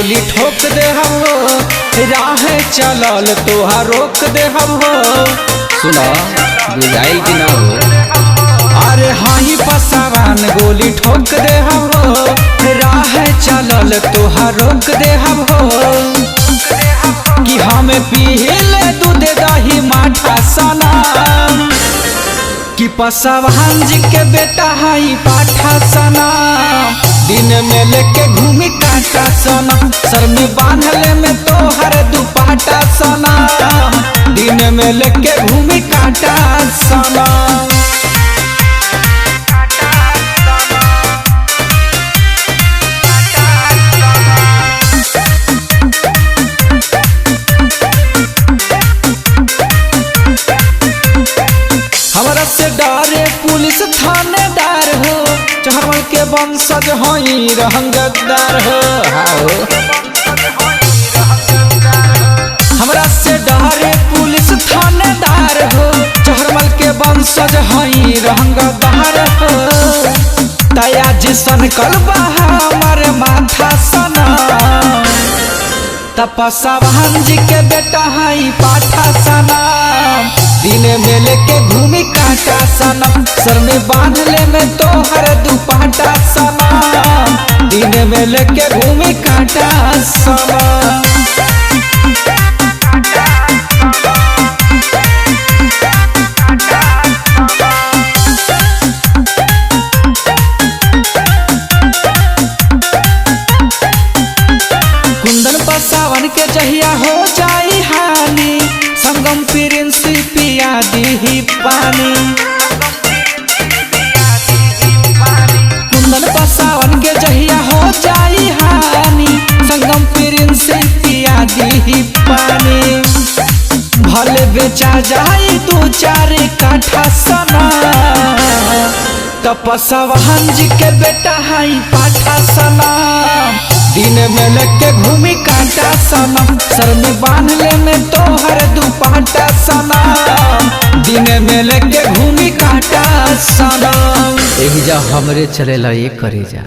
गोली ठोक दे हम हो, राह चलल तोहा रोक दे हम हो। सुना बुझाई कि ना हो। अरे हाई पसावान गोली ठोक दे हम हो, राह चलल तोहा रोक दे हम हो। कि हमें पीले दूध दही माठा सना, कि पसावान जी के बेटा हाई पाठा सना। दिन में लेके घूमी काटा सना, सर में बांधले में तोहर दुपट्टा सना। दिन में लेके घूमी काटा सना। हमरा से डरे पुलिस थानेदार हो, चहरवल के वंशज हई रहंगदार हो। हमरा से डरे पुलिस थानेदार हो, चहरवल के वंशज हई रहंगदार हो। तया जिसन कलबा हमारे माथा सना, तपस्या जी के बेटा हई पाठा सना। दिन में लेके घूमी काटा सना, सर में बांधले में तोहर दुपट्टा सना। दिन में लेके घूमी काटा सना। कुंदन पसावन के जहिया हो जाई हानि, संगम प्रिंस पिया दी पानी। कुंदन पसावन के जहिया हो जाई हानि, संगम प्रिंस पिया दी पानी। भले बेचा जाई दो चार काठा सना, तपस्या जी के बेटा हाई पाठा सना। दिन में लेके घूमी काटा सना, सर में बांधले में तोहर दुपट्टा सना। दिन में लेके घूमी काटा सना। एहिजा हमरे चलेला ये करे जा।